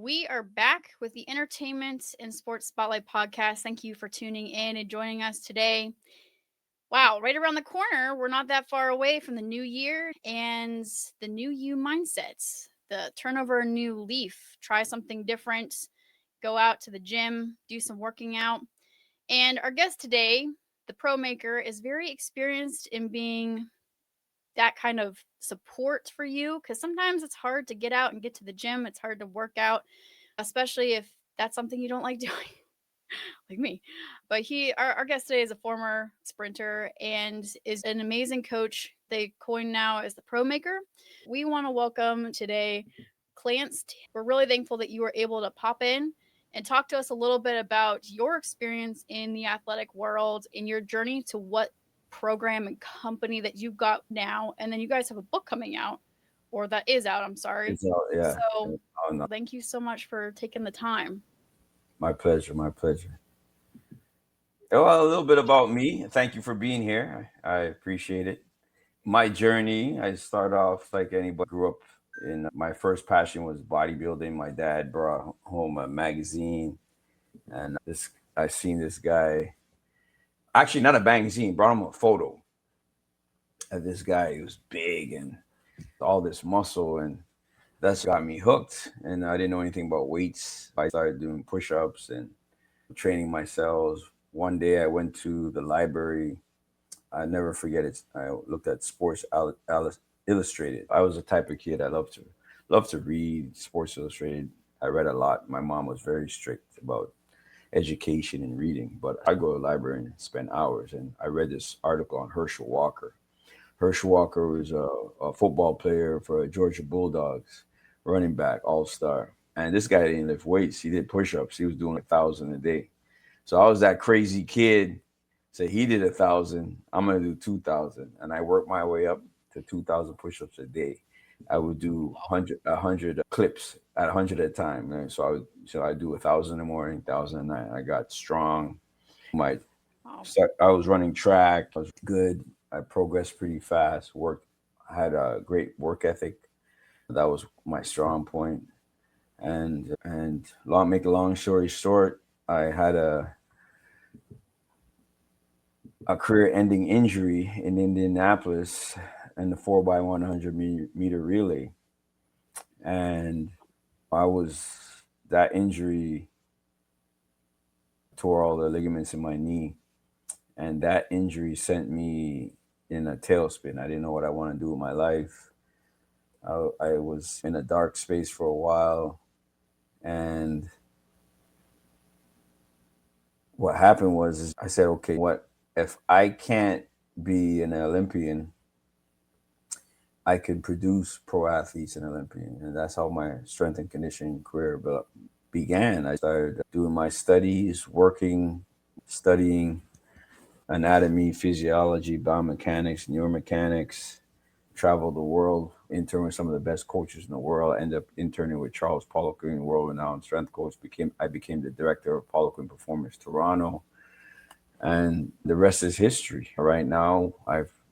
We are back with the Entertainment and Sports Spotlight podcast. Thank you for tuning in and joining us today. Wow, right around the corner, we're not that far away from the new year and the new you mindsets. The turn over a new leaf, try something different, go out to the gym, do some working out. And our guest today, the Pro Maker, is very experienced in being that kind of support for you because sometimes it's hard to get out and get to the gym. It's hard to work out, especially if that's something you don't like doing, like me. But our guest today is a former sprinter and is an amazing coach. They coin now as the Pro Maker. We want to welcome today Clance. We're really thankful that you were able to pop in and talk to us a little bit about your experience in the athletic world and your journey to what program and company that you've got now. And then you guys have a book coming out, or that is out, I'm sorry. It's all, yeah. So Oh, no. thank you so much for taking the time. My pleasure. My pleasure. Well, a little bit about me. Thank you for being here. I appreciate it. My journey, I start off like anybody. Grew up in my first passion was bodybuilding. My dad brought home a magazine, and this I seen this guy. Actually, not a magazine. Brought him a photo of this guy. He was big and all this muscle, and that's got me hooked. And I didn't know anything about weights. I started doing push-ups and training myself. One day I went to the library. I never forget it. I looked at Illustrated. I was the type of kid I loved to read Sports Illustrated. I read a lot. My mom was very strict about education and reading, but I go to the library and spend hours. And I read this article on Herschel Walker. Herschel Walker was a football player for Georgia Bulldogs, running back, all star. And this guy didn't lift weights. He did push ups. He was doing 1,000 a day. So I was that crazy kid. Say he did 1,000, I'm gonna do 2,000, and I worked my way up to 2,000 push-ups a day. I would do 100 clips at 100 at a time. Right? So I do 1,000 in the morning, 1,000 at night. I got strong. My Wow. I was running track. I was good. I progressed pretty fast. I had a great work ethic. That was my strong point. Make a long story short, I had a career-ending injury in Indianapolis in the 4x100 meter relay, and I was that injury tore all the ligaments in my knee, and that injury sent me in a tailspin. I didn't know what I want to do with my life. I was in a dark space for a while, and what happened was is I said, okay, what if I can't be an Olympian? I could produce pro athletes and Olympian, and that's how my strength and conditioning career began. I started doing my studies, studying anatomy, physiology, biomechanics, neuromechanics. Traveled the world, interned with some of the best coaches in the world. I ended up interning with Charles Poliquin, world-renowned strength coach. I became the director of Poliquin Performance Toronto, and the rest is history. Right now,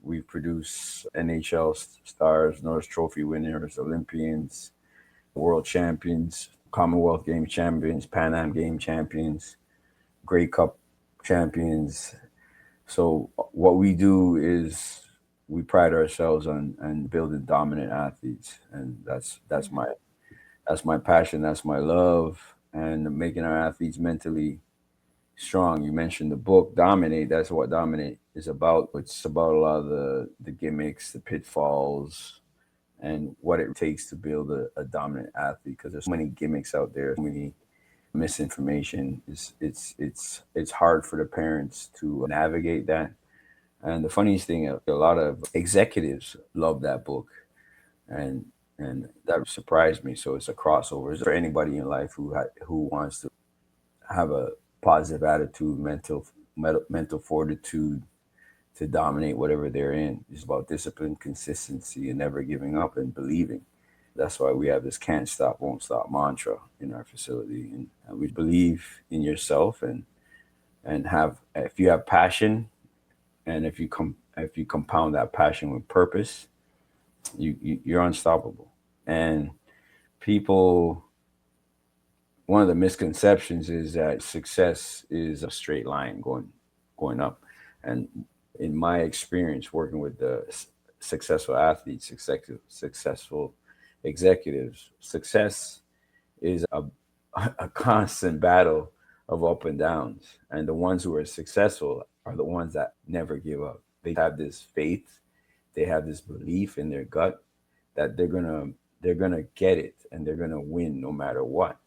we've produced NHL stars, Norris Trophy winners, Olympians, world champions, Commonwealth Games champions, Pan Am Game champions, Grey Cup champions. So what we do is we pride ourselves on building dominant athletes, and that's my passion, that's my love, and making our athletes mentally strong. You mentioned the book Dominate. That's what Dominate is about. It's about a lot of the gimmicks, the pitfalls, and what it takes to build a dominant athlete. Because there's so many gimmicks out there, so many misinformation. It's hard for the parents to navigate that. And the funniest thing, a lot of executives love that book, and and that surprised me. So it's a crossover. It's for anybody in life who wants to have a positive attitude, mental fortitude to dominate whatever they're in. It's about discipline, consistency, and never giving up and believing. That's why we have this "can't stop, won't stop" mantra in our facility, and we believe in yourself and have if you have passion and if you compound that passion with purpose, you're unstoppable. And people one of the misconceptions is that success is a straight line going up. And in my experience working with the successful athletes, successful executives, success is a constant battle of up and downs. And the ones who are successful are the ones that never give up. They have this faith, they have this belief in their gut that they're gonna get it and they're gonna win no matter what.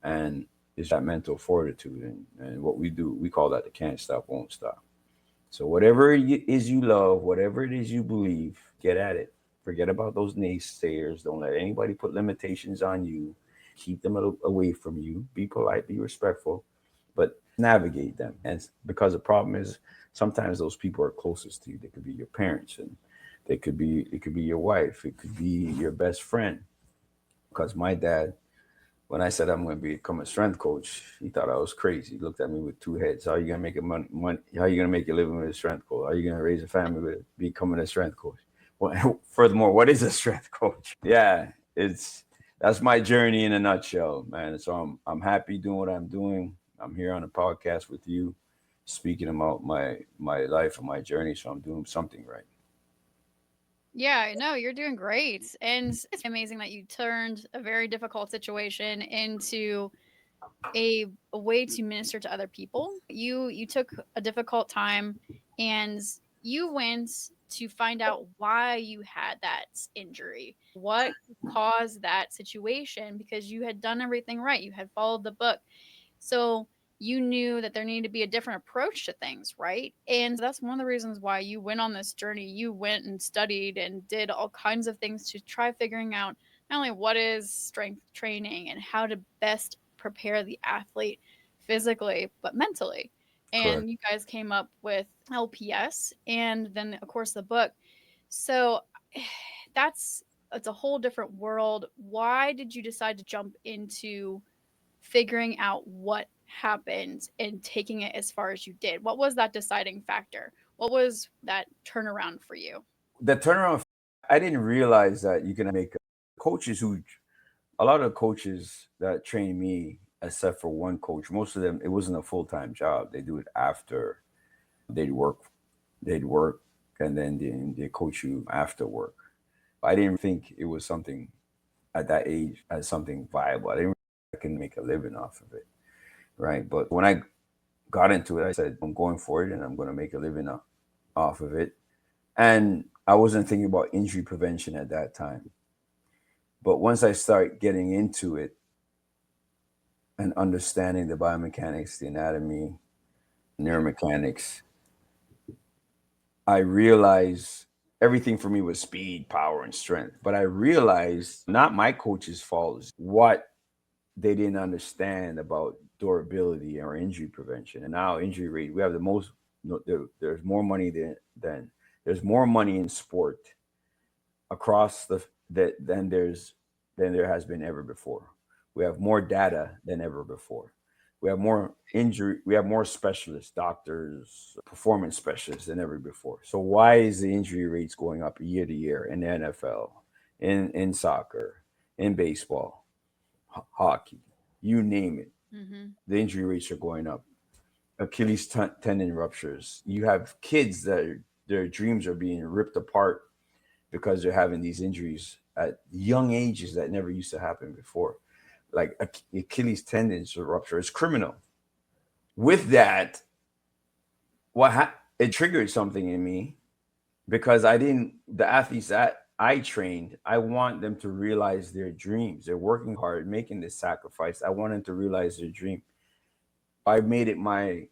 And it's that mental fortitude. And what we do, we call that the can't stop, won't stop. So whatever it is you love, whatever it is you believe, get at it. Forget about those naysayers. Don't let anybody put limitations on you. Keep them away from you. Be polite, be respectful, but navigate them. And because the problem is sometimes those people are closest to you. They could be your parents, and it could be your wife, it could be your best friend. Because my dad, when I said I'm going to become a strength coach, he thought I was crazy. He looked at me with two heads. How are you going to make a money? How are you going to make a living with a strength coach? How are you going to raise a family with becoming a strength coach? Well, furthermore, what is a strength coach? Yeah, it's that's my journey in a nutshell, man. So I'm happy doing what I'm doing. I'm here on a podcast with you, speaking about my life and my journey. So I'm doing something right. Yeah, no, you're doing great. And it's amazing that you turned a very difficult situation into a way to minister to other people. You took a difficult time and you went to find out why you had that injury. What caused that situation because you had done everything right. You had followed the book. So you knew that there needed to be a different approach to things, right? And that's one of the reasons why you went on this journey. You went and studied and did all kinds of things to try figuring out not only what is strength training and how to best prepare the athlete physically, but mentally. Correct. And you guys came up with LPS and then, of course, the book. So that's it's a whole different world. Why did you decide to jump into figuring out what happened and taking it as far as you did? What was that deciding factor? What was that turnaround for you? The turnaround, I didn't realize that you can make coaches who, a lot of coaches that train me, except for one coach, most of them, it wasn't a full time job. They do it after they'd work, they'd work, and then they coach you after work. I didn't think it was something at that age as something viable. I didn't think I can make a living off of it, right? But when I got into it, I said, I'm going for it and I'm going to make a living off of it. And I wasn't thinking about injury prevention at that time. But once I start getting into it and understanding the biomechanics, the anatomy, neuromechanics, I realized everything for me was speed, power, and strength. But I realized not my coach's fault, what they didn't understand about durability or injury prevention. And now injury rate, we have the most, no, there's more money than there's more money in sport across than there has been ever before. We have more data than ever before. We have more injury. We have more specialists, doctors, performance specialists than ever before. So why is the injury rates going up year to year in the NFL, in soccer, in baseball, hockey, you name it? Mm-hmm. The injury rates are going up. Achilles tendon ruptures. You have kids that their dreams are being ripped apart because they're having these injuries at young ages that never used to happen before. Like Achilles tendons rupture is criminal. With that, it triggered something in me because I didn't the athletes that I trained, I want them to realize their dreams. They're working hard, making this sacrifice. I want them to realize their dream. I made it my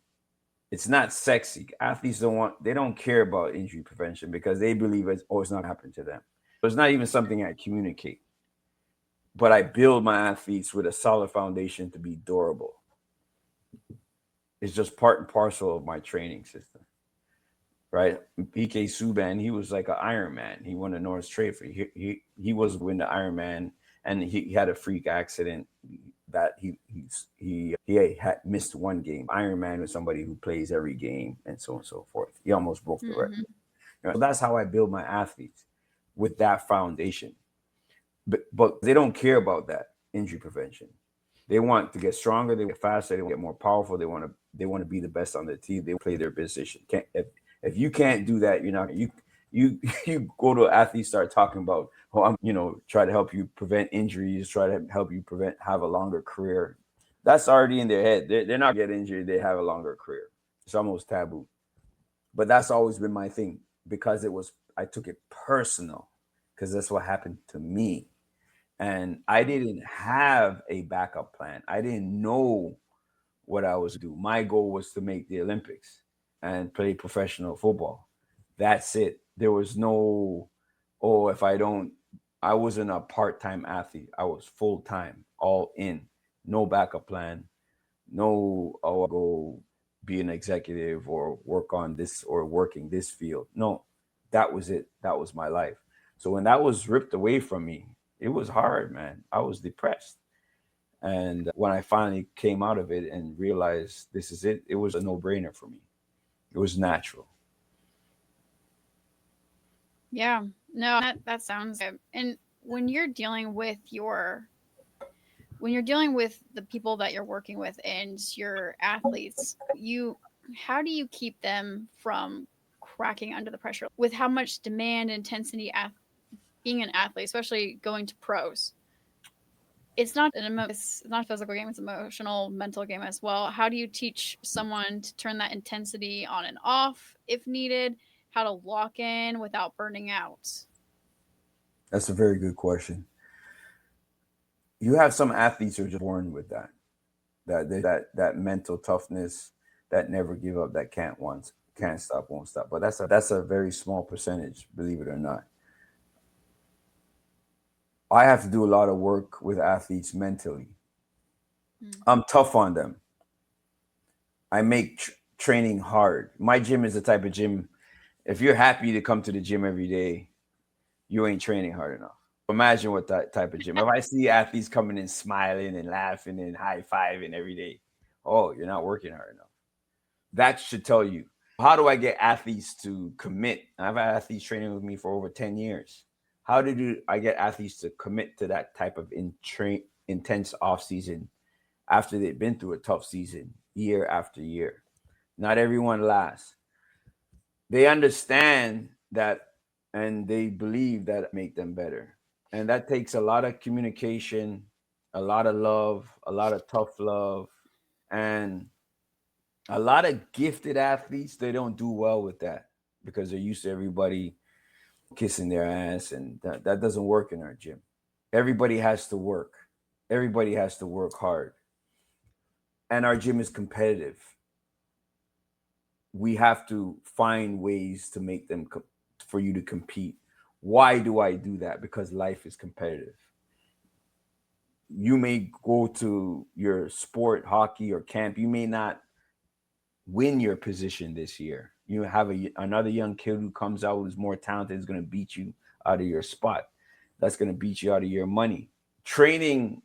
it's not sexy. Athletes they don't care about injury prevention because they believe it's not happening to them. So it's not even something I communicate. But I build my athletes with a solid foundation to be durable. It's just part and parcel of my training system, right? PK Subban, he was like an Iron Man. He won the Norris Trophy. He was win the Iron Man, and he had a freak accident that he had missed one game. Iron Man is somebody who plays every game and so on and so forth. He almost broke the record. Mm-hmm. So that's how I build my athletes with that foundation. But they don't care about that injury prevention. They want to get stronger, they want to get faster, they want to get more powerful, they want to be the best on the team, they play their position. Can't if you can't do that, you're not you you go to athletes, start talking about, oh, I'm, try to help you prevent injuries, try to help you prevent have a longer career. That's already in their head. They're not get injured, they have a longer career. It's almost taboo. But that's always been my thing, because I took it personal, because that's what happened to me. And I didn't have a backup plan. I didn't know what I was do. My goal was to make the Olympics and play professional football. That's it. There was no, oh, if I don't, I wasn't a part-time athlete. I was full-time, all in, no backup plan, no, oh, I'll go be an executive or work on this or working this field. No, that was it. That was my life. So when that was ripped away from me, it was hard, man. I was depressed. And when I finally came out of it and realized this is it, it was a no brainer for me. It was natural. Yeah. No, that sounds good. And when you're dealing with the people that you're working with and your athletes, how do you keep them from cracking under the pressure with how much demand, intensity, being an athlete, especially going to pros? It's not a physical game, it's an emotional, mental game as well. How do you teach someone to turn that intensity on and off if needed? How to lock in without burning out? That's a very good question. You have some athletes who are just born with that mental toughness, that never give up, that can't stop, won't stop. But that's a very small percentage, believe it or not. I have to do a lot of work with athletes mentally. Mm. I'm tough on them. I make training hard. My gym is the type of gym. If you're happy to come to the gym every day, you ain't training hard enough. Imagine what that type of gym. If I see athletes coming in smiling and laughing and high fiving every day, oh, you're not working hard enough. That should tell you. How do I get athletes to commit? I've had athletes training with me for over 10 years. How I get athletes to commit to that type of intense off season after they've been through a tough season year after year? Not everyone lasts. They understand that, and they believe that make them better. And that takes a lot of communication, a lot of love, a lot of tough love, and a lot of gifted athletes. They don't do well with that because they're used to everybody kissing their ass, and that doesn't work in our gym. Everybody has to work. Everybody has to work hard. And our gym is competitive. We have to find ways to make them for you to compete. Why do I do that? Because life is competitive. You may go to your sport, hockey or camp. You may not win your position this year. You have another young kid who comes out who's more talented, is going to beat you out of your spot. That's going to beat you out of your money. Training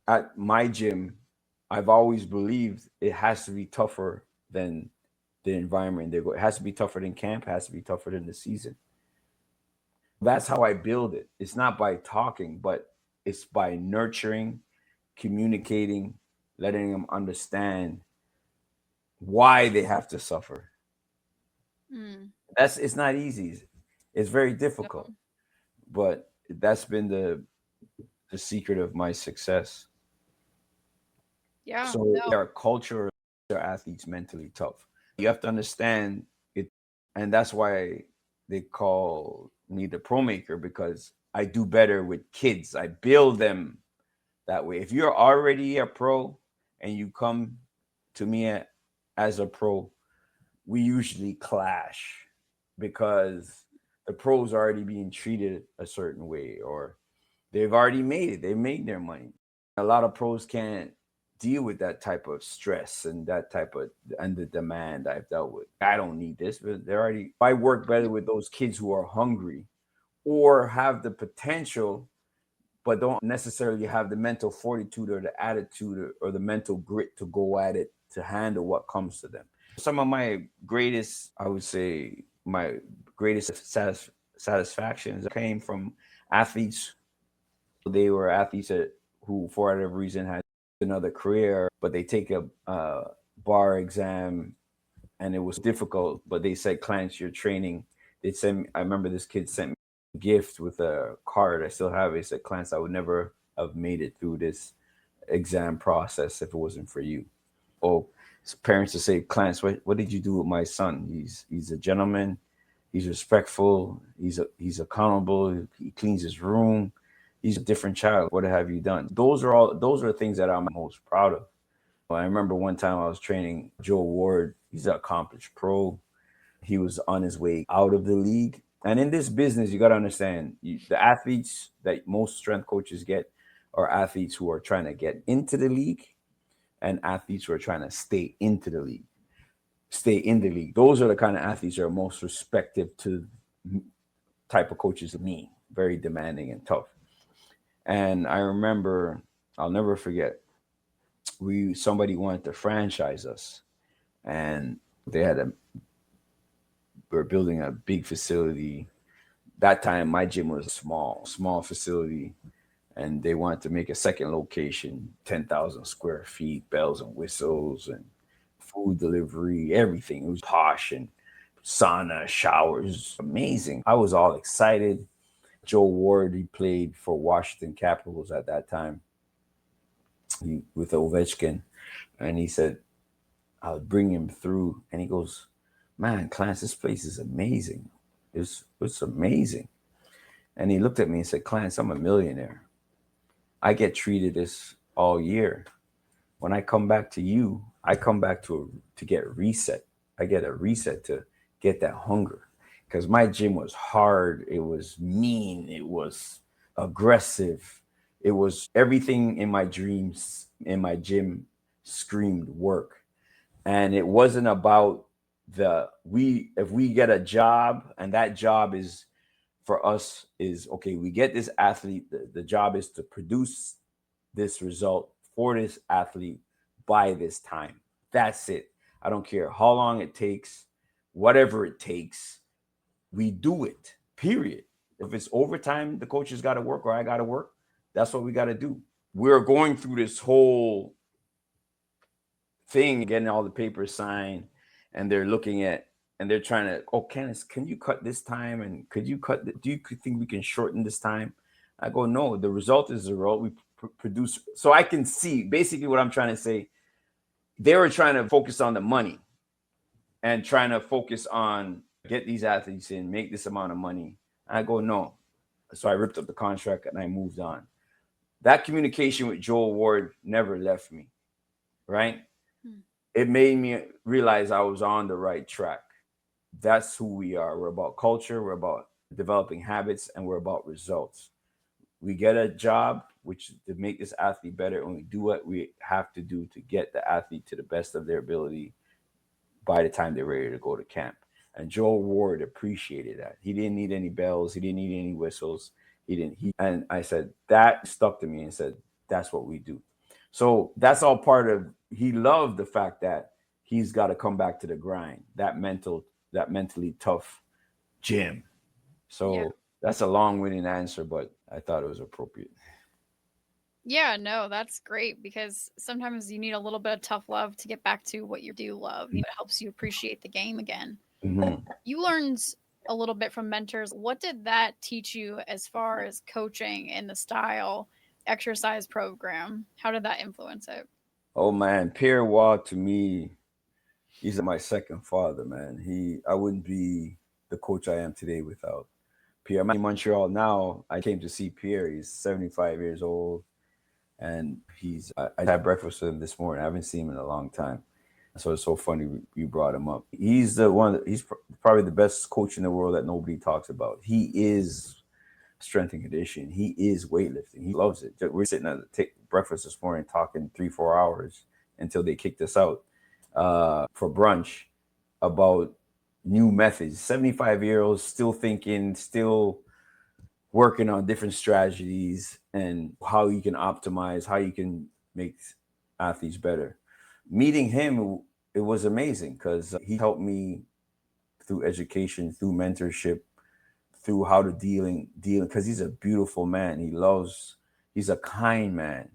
at my gym, I've always believed it has to be tougher than the environment they go. It has to be tougher than camp. It has to be tougher than the season. That's how I build it. It's not by talking, but it's by nurturing, communicating, letting them understand why they have to suffer. Mm. It's not easy. It's very difficult, No. but that's been the secret of my success. Yeah. So No. our culture, our athletes mentally tough. You have to understand it, and that's why they call me the pro maker, because I do better with kids. I build them that way. If you're already a pro and you come to me as a pro, we usually clash because the pros are already being treated a certain way, or they've already made it. They made their money. A lot of pros can't deal with that type of stress and that type of and the demand I've dealt with. I don't need this, but they're already. I work better with those kids who are hungry or have the potential, but don't necessarily have the mental fortitude or the attitude or the mental grit to go at it to handle what comes to them. Some of my greatest, I would say, my greatest satisfactions came from athletes. They were athletes who, for whatever reason, had another career, but they take a bar exam, and it was difficult. But they said, Clance, you're training. They sent me, I remember this kid sent me a gift with a card. I still have it. He said, Clance, I would never have made it through this exam process if it wasn't for you. Oh, parents to say, Clance, what did you do with my son? He's a gentleman. He's respectful. He's accountable. He cleans his room. He's a different child. What have you done? Those are things that I'm most proud of. I remember one time I was training Joe Ward. He's an accomplished pro. He was on his way out of the league. And in this business, you got to understand, the athletes that most strength coaches get are athletes who are trying to get into the league and athletes who are trying to stay into the league, stay in the league. Those are the kind of athletes that are most respective to type of coaches of me, very demanding and tough. And I remember, I'll never forget, somebody wanted to franchise us, and they had a we were building a big facility. That time my gym was a small facility, and they wanted to make a second location, 10,000 square feet, bells and whistles and food delivery, everything. It was posh and sauna, showers, amazing. I was all excited. Joe Ward, he played for Washington Capitals at that time, with Ovechkin, and he said, I'll bring him through. And he goes, man, Clance, this place is amazing. It's amazing. And he looked at me and said, Clance, I'm a millionaire. I get treated this all year. When I come back to you, I come back to get reset. I get a reset to get that hunger. Because my gym was hard. It was mean. It was aggressive. It was everything in my dreams, in my gym, screamed work. And it wasn't about if we get a job, and that job is for us is, okay, we get this athlete, the job is to produce this result for this athlete by this time. That's it. I don't care how long it takes, whatever it takes, we do it, period. If it's overtime, the coaches got to work or I got to work, that's what we got to do. We're going through this whole thing, getting all the papers signed, and they're looking at, and they're trying to, oh, Candace, can you cut this time? And could you do you think we can shorten this time? I go, no, the result is the result. We produce. So I can see basically what I'm trying to say. They were trying to focus on the money and trying to focus on get these athletes in, make this amount of money. I go, no. So I ripped up the contract and I moved on. That communication with Joel Ward never left me, right? It made me realize I was on the right track. That's who we are. We're about culture, we're about developing habits, and we're about results. We get a job, which to make this athlete better, and we do what we have to do to get the athlete to the best of their ability by the time they're ready to go to camp. And Joel Ward appreciated that. He didn't need any bells, he didn't need any whistles. And I said, that stuck to me and said, that's what we do. So that's all part of, he loved the fact that he's got to come back to the grind, that mentally tough gym. So yeah, that's a long-winded answer, but I thought it was appropriate. Yeah, no, that's great because sometimes you need a little bit of tough love to get back to what you do love. It helps you appreciate the game again. Mm-hmm. You learned a little bit from mentors. What did that teach you as far as coaching and the style, exercise program? How did that influence it? Oh man, Pierre Waugh to me, he's my second father, man. I wouldn't be the coach I am today without Pierre. I'm in Montreal now. I came to see Pierre. He's 75 years old, and I had breakfast with him this morning. I haven't seen him in a long time. So it's so funny you brought him up. He's he's probably the best coach in the world that nobody talks about. He is strength and conditioning. He is weightlifting. He loves it. We're sitting at breakfast this morning talking 3-4 hours until they kicked us out for brunch about new methods. 75-year-olds still thinking, still working on different strategies and how you can optimize, how you can make athletes better. Meeting him, it was amazing because he helped me through education, through mentorship, through how to dealing, because he's a beautiful man. He's a kind man.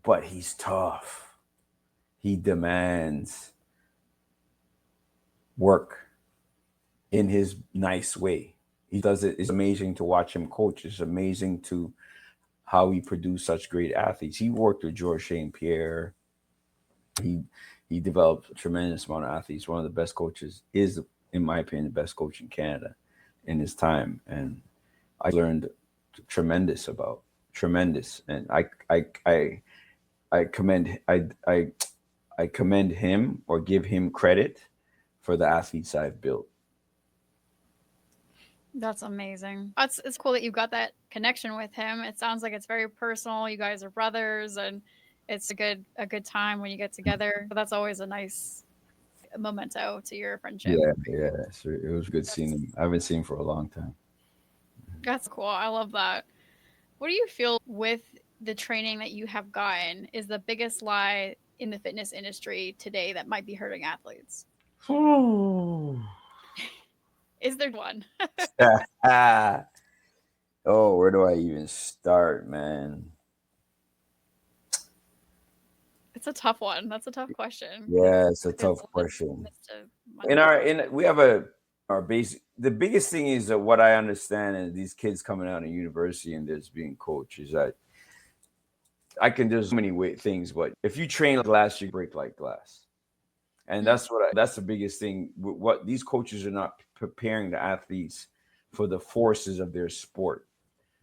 But he's tough. He demands work in his nice way. He does it. It's amazing to watch him coach. It's amazing to how he produced such great athletes. He worked with Georges St. Pierre. He he developed a tremendous amount of athletes. One of the best coaches is, in my opinion, the best coach in Canada in his time. And I learned tremendous. And I commend I commend him or give him credit for the athletes I've built. That's amazing. It's cool that you got that connection with him. It sounds like it's very personal. You guys are brothers, and it's a good time when you get together. But that's always a nice memento to your friendship. Yeah. So it was good seeing That's him. I haven't seen him for a long time. that's cool. I love that. What do you feel with the training that you have gotten is the biggest lie in the fitness industry today that might be hurting athletes? Oh, Is there one? oh, where do I even start, man? It's a tough one. That's a tough question because Yeah, it's a there's tough a lot of question. myths to In uncover. we have our basic. The biggest thing is that what I understand, and these kids coming out of university and there's being coached, is that there's so many things, but if you train like glass, you break like glass. And Mm, that's the biggest thing. What these coaches are not preparing the athletes for the forces of their sport.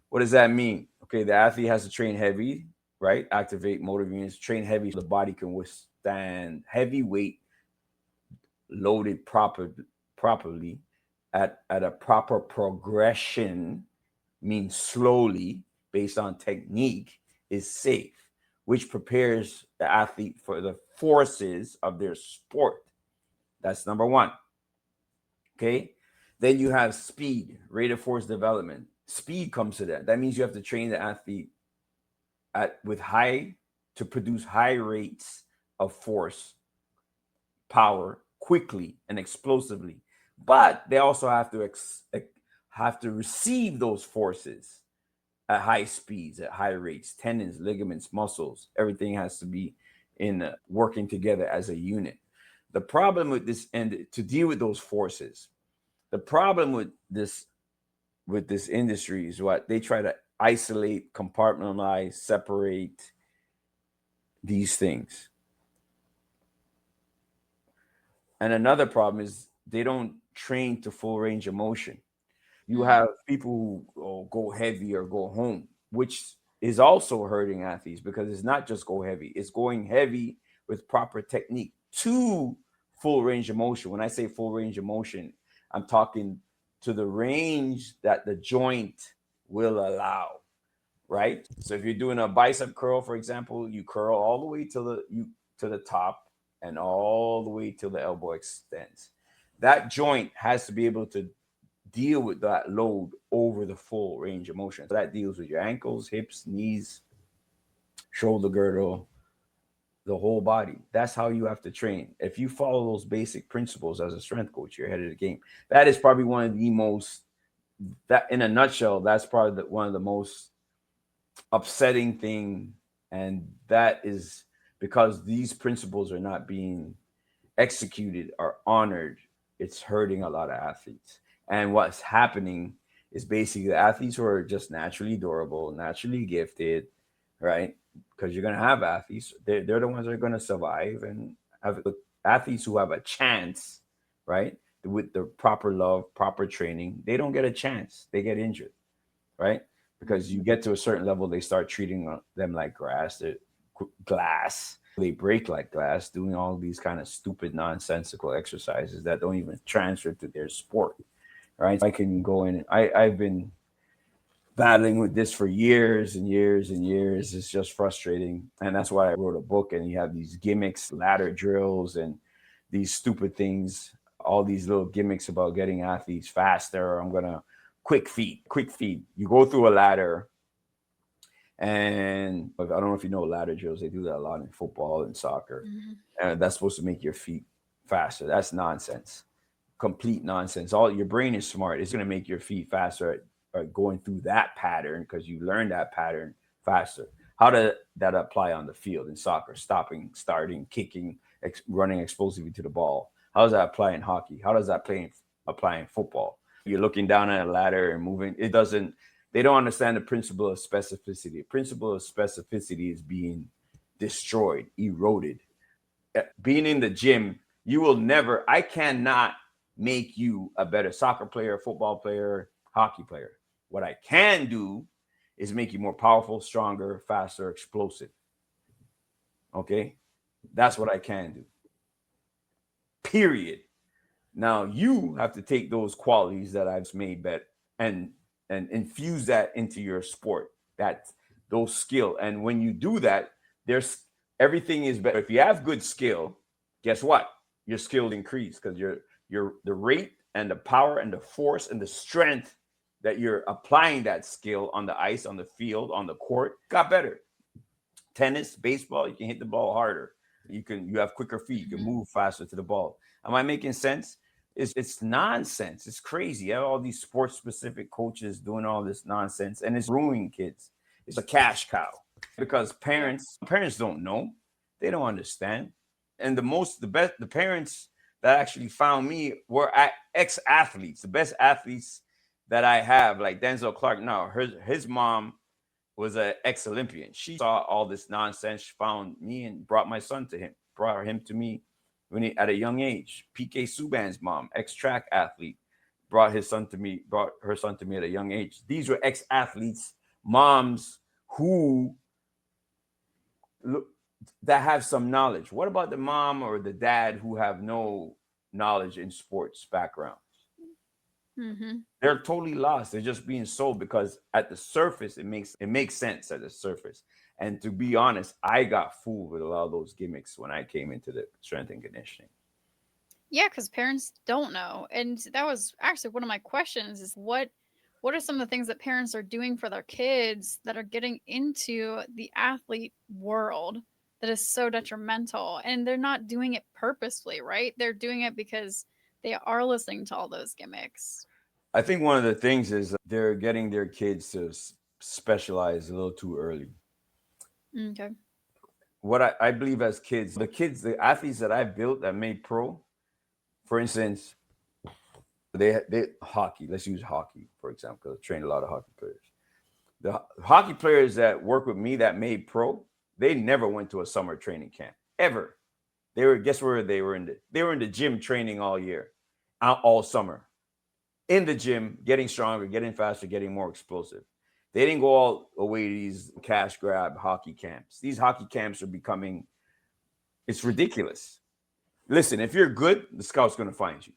What does that mean? Okay, the athlete has to train heavy, right? Activate motor units, train heavy so the body can withstand heavy weight loaded properly at a proper progression, means slowly based on technique, is safe, which prepares the athlete for the forces of their sport. That's number one. Okay. Then you have speed, rate of force development. Speed comes to that. That means you have to train the athlete with high to produce high rates of force, power quickly and explosively. But they also have to receive those forces at high speeds, at high rates. Tendons, ligaments, muscles, everything has to be in working together as a unit. The problem with this, and to deal with those forces, the problem with this industry is what they try to isolate, compartmentalize, separate these things. And another problem is they don't train to full range of motion. You mm, have people who go heavy or go home, which is also hurting athletes because it's not just go heavy, it's going heavy with proper technique to full range of motion. When I say full range of motion, I'm talking to the range that the joint will allow, right? So if you're doing a bicep curl, for example, you curl all the way to the top and all the way till the elbow extends. That joint has to be able to deal with that load over the full range of motion. So that deals with your ankles, hips, knees, shoulder girdle, the whole body. That's how you have to train. If you follow those basic principles as a strength coach, you're ahead of the game. That is probably one of the most, that in a nutshell, that's probably one of the most upsetting thing. And that is because these principles are not being executed or honored. It's hurting a lot of athletes. And what's happening is basically the athletes who are just naturally durable, naturally gifted, right? Because you're going to have athletes, they're the ones that are going to survive and have athletes who have a chance, right? With the proper love, proper training, they don't get a chance. They get injured, right? Because you get to a certain level, they start treating them like glass. They break like glass, doing all these kind of stupid, nonsensical exercises that don't even transfer to their sport, right? I can go in. I've been battling with this for years and years and years. It's just frustrating, and that's why I wrote a book. And you have these gimmicks, ladder drills, and these stupid things, all these little gimmicks about getting athletes faster. I'm gonna quick feet. You go through a ladder, and I don't know if you know ladder drills. They do that a lot in football and soccer, mhm. and that's supposed to make your feet faster. That's nonsense, complete nonsense. All your brain is smart. It's gonna make your feet faster at going through that pattern because you learn that pattern faster. How does that apply on the field in soccer? Stopping, starting, kicking, running explosively to the ball. How does that apply in hockey? How does that apply in football? You're looking down at a ladder and moving. It doesn't. They don't understand the principle of specificity. The principle of specificity is being destroyed, eroded. Being in the gym, you will never. I cannot make you a better soccer player, football player, hockey player. What I can do is make you more powerful, stronger, faster, explosive. Okay? That's what I can do. Period. Now you have to take those qualities that I've made better and infuse that into your sport. That those skill. And when you do that, there's everything is better. If you have good skill, guess what? Your skills increase because your the rate and the power and the force and the strength that you're applying that skill on the ice, on the field, on the court got better. Tennis, baseball, you can hit the ball harder. You have quicker feet, you can Mhm. move faster to the ball. Am I making sense? It's nonsense. It's crazy. You have all these sports specific coaches doing all this nonsense and it's ruining kids. It's a cash cow because Yeah. parents don't know. They don't understand. And the parents that actually found me were ex athletes, the best athletes that I have, like Denzel Clark. Now, his mom was an ex Olympian. She saw all this nonsense, she found me and brought him to me when he at a young age. PK Subban's mom, ex track athlete, brought her son to me at a young age. These were ex athletes, moms who look that have some knowledge. What about the mom or the dad who have no knowledge in sports background? Mhm. They're totally lost. They're just being sold because at the surface it makes sense at the surface. And to be honest, I got fooled with a lot of those gimmicks when I came into the strength and conditioning. Yeah, because parents don't know. And that was actually one of my questions is what are some of the things that parents are doing for their kids that are getting into the athlete world that is so detrimental? And they're not doing it purposefully, right? They're doing it because they are listening to all those gimmicks. I think one of the things is they're getting their kids to specialize a little too early. Okay. What I believe as the athletes that I've built that made pro, for instance, they hockey. Let's use hockey for example, because I trained a lot of hockey players. The hockey players that work with me that made pro, they never went to a summer training camp ever. They were guess where they were in the gym training all year, all summer in the gym, getting stronger, getting faster, getting more explosive. They didn't go all away to these cash grab hockey camps. These hockey camps are becoming it's ridiculous. Listen, if you're good, the scout's going to find you.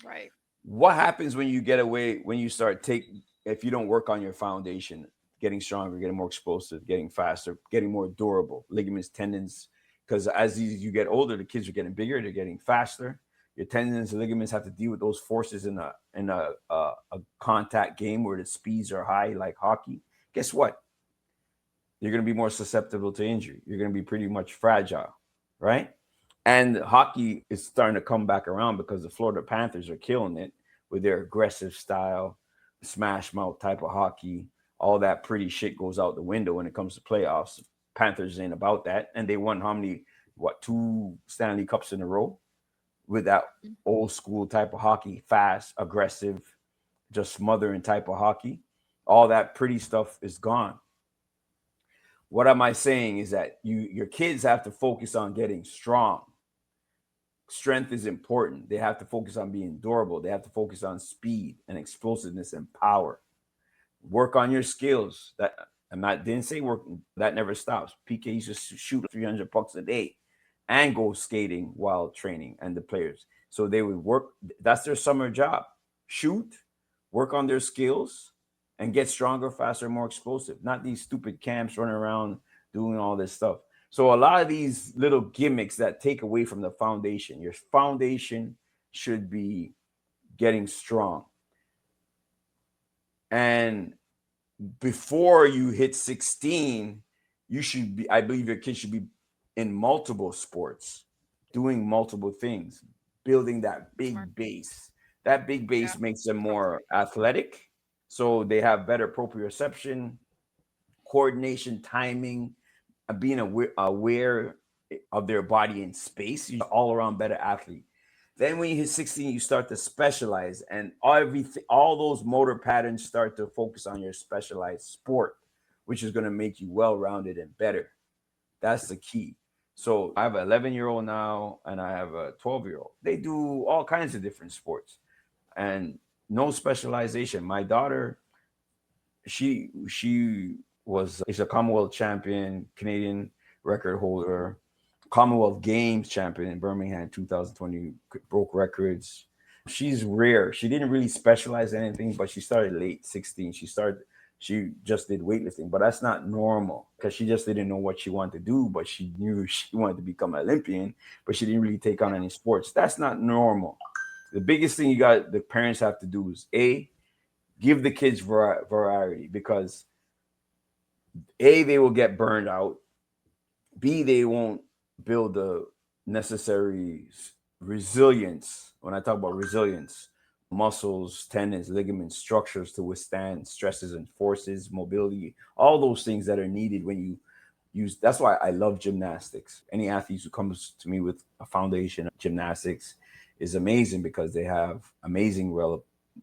Right. What happens when you get away when you start take if you don't work on your foundation, getting stronger, getting more explosive, getting faster, getting more durable, ligaments, tendons, because as you get older, the kids are getting bigger, they're getting faster. Your tendons and ligaments have to deal with those forces in a contact game where the speeds are high, like hockey. Guess what? You're going to be more susceptible to injury. You're going to be pretty much fragile, right? And hockey is starting to come back around because the Florida Panthers are killing it with their aggressive style, smash mouth type of hockey. All that pretty shit goes out the window when it comes to playoffs. Panthers ain't about that. And they won how many, what, two Stanley Cups in a row with that old school type of hockey, fast, aggressive, just smothering type of hockey. All that pretty stuff is gone. What am I saying is that your kids have to focus on getting strong. Strength is important. They have to focus on being durable. They have to focus on speed and explosiveness and power. Work on your skills. That I'm not didn't say work that never stops. PK used to shoot 300 pucks a day and go skating while training and the players. So they would work that's their summer job. Shoot, work on their skills and get stronger, faster, more explosive. Not these stupid camps running around doing all this stuff. So a lot of these little gimmicks that take away from the foundation. Your foundation should be getting strong. And before you hit 16, you should be, I believe your kid should be in multiple sports, doing multiple things, building that Smart. big base. That big Yeah. base makes them Totally. more athletic. So they have better proprioception, coordination, timing, being aware of their body in space. You're all around better athlete. Then when you hit 16, you start to specialize, and all those motor patterns start to focus on your specialized sport, which is going to make you well-rounded and better. That's the key. So I have an 11-year-old now, and I have a 12-year-old. They do all kinds of different sports, and no specialization. My daughter, she was is a Commonwealth champion, Canadian record holder, Commonwealth Games champion in Birmingham 2020, broke records. She's rare. She didn't really specialize in anything, but she started late 16. She just did weightlifting, but that's not normal because she just didn't know what she wanted to do, but she knew she wanted to become an Olympian, but she didn't really take on any sports. That's not normal. The biggest thing the parents have to do is give the kids variety, because they will get burned out. B, they won't build the necessary resilience. When I talk about resilience, muscles, tendons, ligaments, structures to withstand stresses and forces, mobility, all those things that are needed when you use. That's why I love gymnastics. Any athletes who comes to me with a foundation of gymnastics is amazing, because they have amazing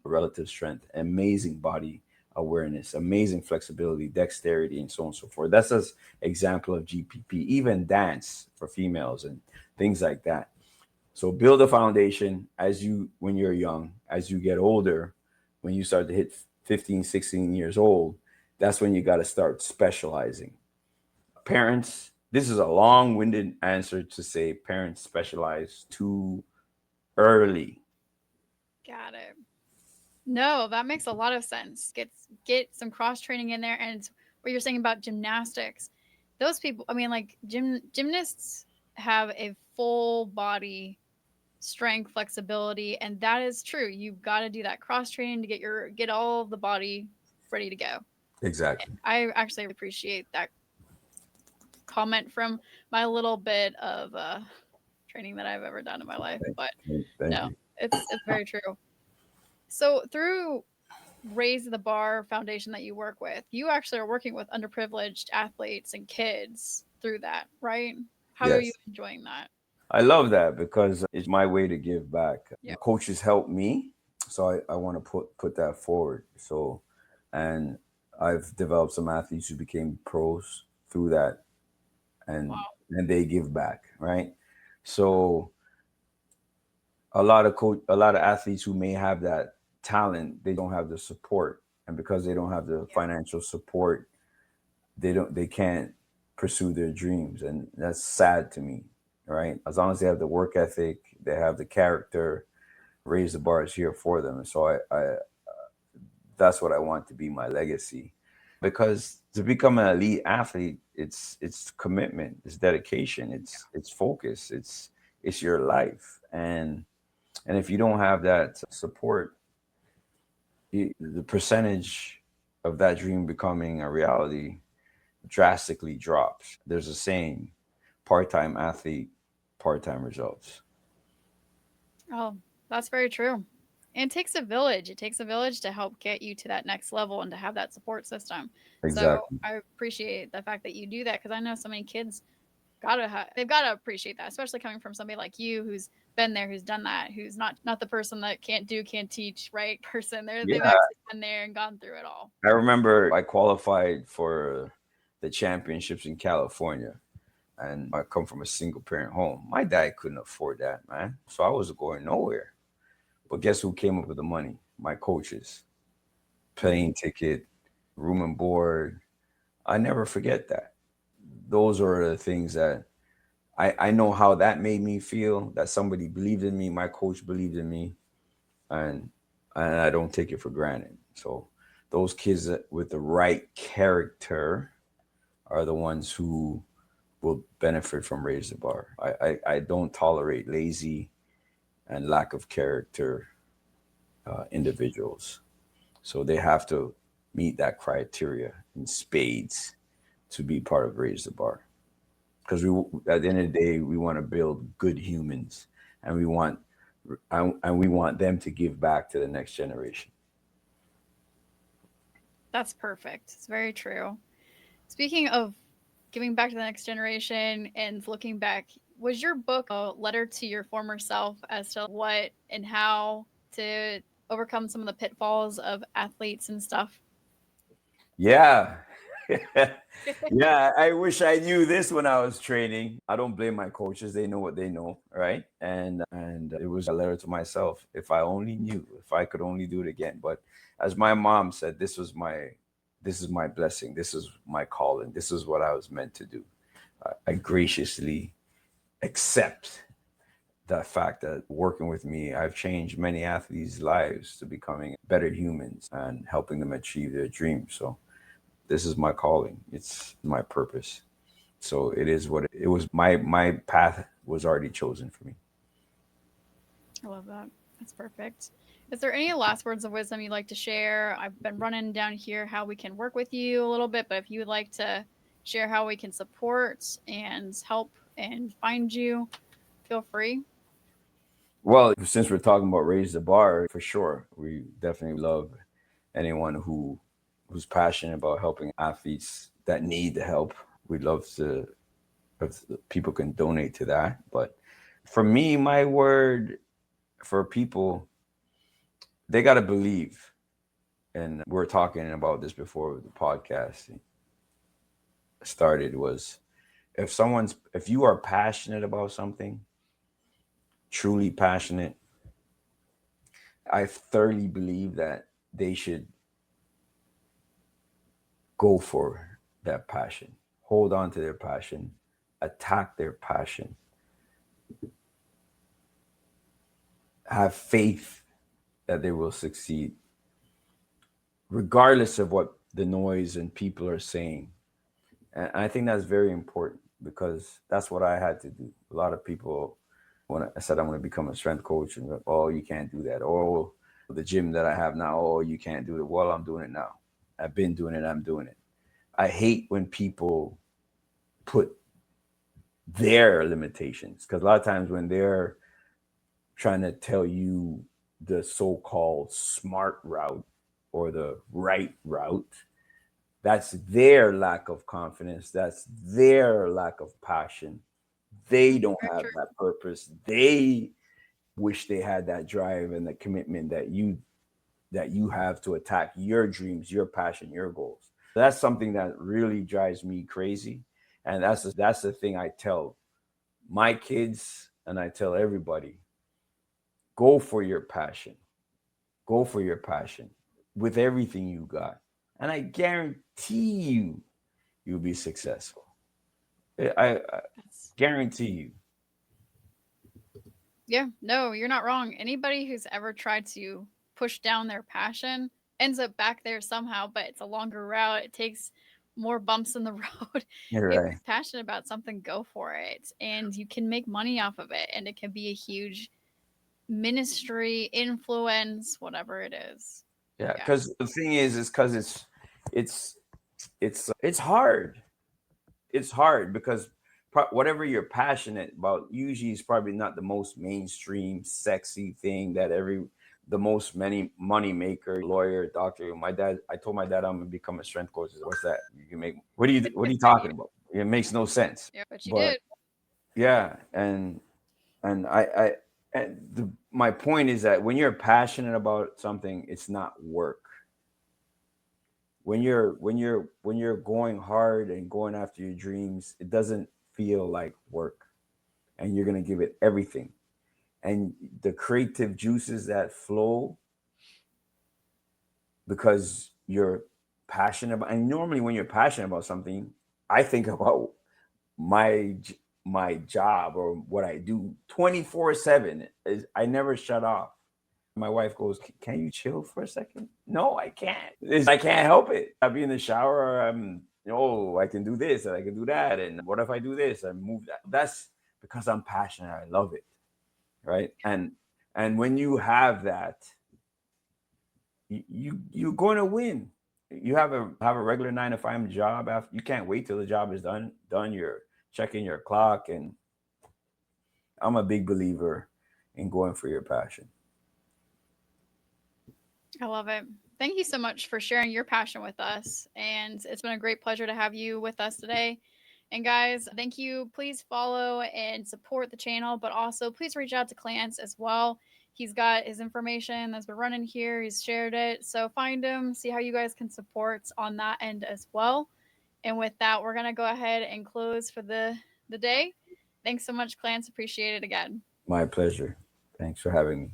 relative strength, amazing body awareness, amazing flexibility, dexterity, and so on and so forth. That's an example of GPP. Even dance for females and things like that. So build a foundation when you're young. As you get older, when you start to hit 15, 16 years old, that's when you got to start specializing. Parents, this is a long-winded answer to say parents specialize too early. Got it. No, that makes a lot of sense. Get some cross training in there, and what you're saying about gymnastics. Those people, I mean, like gymnasts have a full body strength, flexibility, and that is true. You've got to do that cross training to get all of the body ready to go. Exactly. I actually appreciate that comment from my little bit of training that I've ever done in my life. But Thank no, you. it's very true. So through Raise the Bar Foundation that you work with, you actually are working with underprivileged athletes and kids through that, right? How are you Yes. enjoying that? I love that because it's my way to give back. Yeah. Coaches help me, so I want to put that forward. So, and I've developed some athletes who became pros through that, and Wow. they give back, right? So a lot of athletes who may have that talent, they don't have the support, and because they don't have the financial support, they can't pursue their dreams, and that's sad to me, right? As long as they have the work ethic, they have the character, Raise the Bar is here for them. And so I that's what I want to be my legacy, because to become an elite athlete, it's commitment, it's dedication, it's focus, it's your life. And if you don't have that support, the percentage of that dream becoming a reality drastically drops. There's a saying, part-time athlete, part-time results. Oh, that's very true. And it takes a village. It takes a village to help get you to that next level and to have that support system. So Exactly. I appreciate the fact that you do that, because I know so many kids they've gotta appreciate that, especially coming from somebody like you who's been there, who's done that, who's not the person that can't teach, right? Person. They've Yeah. actually been there and gone through it all. I remember I qualified for the championships in California, and I come from a single parent home. My dad couldn't afford that, man. So I was going nowhere. But guess who came up with the money? My coaches. Plane ticket, room and board. I never forget that. Those are the things that I know how that made me feel, that somebody believed in me, my coach believed in me, and I don't take it for granted. So those kids with the right character are the ones who will benefit from Raise the Bar. I don't tolerate lazy and lack of character individuals. So they have to meet that criteria in spades to be part of Raise the Bar. Because at the end of the day, we want to build good humans, and we want them to give back to the next generation. That's perfect. It's very true. Speaking of giving back to the next generation and looking back, was your book a letter to your former self as to what and how to overcome some of the pitfalls of athletes and stuff? Yeah. Yeah, I wish I knew this when I was training. I don't blame my coaches. They know what they know, right? And it was a letter to myself. If I only knew, if I could only do it again. But as my mom said, this is my blessing. This is my calling. This is what I was meant to do. I graciously accept the fact that working with me, I've changed many athletes' lives to becoming better humans and helping them achieve their dreams. So this is my calling. It's my purpose. So it is what it was. My path was already chosen for me. I love that. That's perfect. Is there any last words of wisdom you'd like to share? I've been running down here how we can work with you a little bit, but if you would like to share how we can support and help and find you, feel free. Well, since we're talking about raise the bar, for sure, we definitely love anyone who's passionate about helping athletes that need the help. We'd love to if people can donate to that. But for me, my word for people, they got to believe. And we were talking about this before the podcast started was if you are passionate about something, truly passionate, I thoroughly believe that they should go for that passion, hold on to their passion, attack their passion, have faith that they will succeed, regardless of what the noise and people are saying. And I think that's very important because that's what I had to do. A lot of people, when I said I'm going to become a strength coach, and oh, you can't do that. Oh, the gym that I have now, oh, you can't do it. Well, I'm doing it now. I've been doing it. I'm doing it. I hate when people put their limitations because a lot of times when they're trying to tell you the so-called smart route or the right route, that's their lack of confidence, that's their lack of passion. They don't Very have true. that purpose. They wish they had that drive and the commitment that you have to attack your dreams, your passion, your goals. That's something that really drives me crazy. And that's the thing I tell my kids and I tell everybody, go for your passion. Go for your passion with everything you got. And I guarantee you'll be successful. I That's guarantee you. Yeah, no, you're not wrong. Anybody who's ever tried to push down their passion ends up back there somehow, but it's a longer route. It takes more bumps in the road. You're If right. you're passionate about something, go for it. And you can make money off of it. And it can be a huge ministry, influence, whatever it is. Yeah, Yeah. because the thing is because it's it's hard. It's hard because whatever you're passionate about usually is probably not the most mainstream sexy thing that every the most many money maker lawyer doctor. My dad, I told my dad I'm gonna become a strength coach. He said, what's that? You can make what are you talking about? It makes no sense. Yeah, but you But did. yeah, and my point is that when you're passionate about something, it's not work. When you're going hard and going after your dreams, it doesn't feel like work, and you're going to give it everything. And the creative juices that flow because you're passionate about, and normally when you're passionate about something, I think about my my job or what I do 24/7. Is I never shut off. My wife goes, "Can you chill for a second?" No, I can't. I can't help it. I'll be in the shower. Oh, I can do this and I can do that. And what if I do this and move that? That's because I'm passionate. I love it, right? And when you have that, you're going to win. You have a regular 9 to 5 job. After you can't wait till the job is done. Done. You're checking your clock, and I'm a big believer in going for your passion. I love it. Thank you so much for sharing your passion with us. And it's been a great pleasure to have you with us today. And guys, thank you. Please follow and support the channel, but also please reach out to Clance as well. He's got his information that's been running here. He's shared it. So find him, see how you guys can support on that end as well. And with that, we're going to go ahead and close for the day. Thanks so much, Clance. Appreciate it again. My pleasure. Thanks for having me.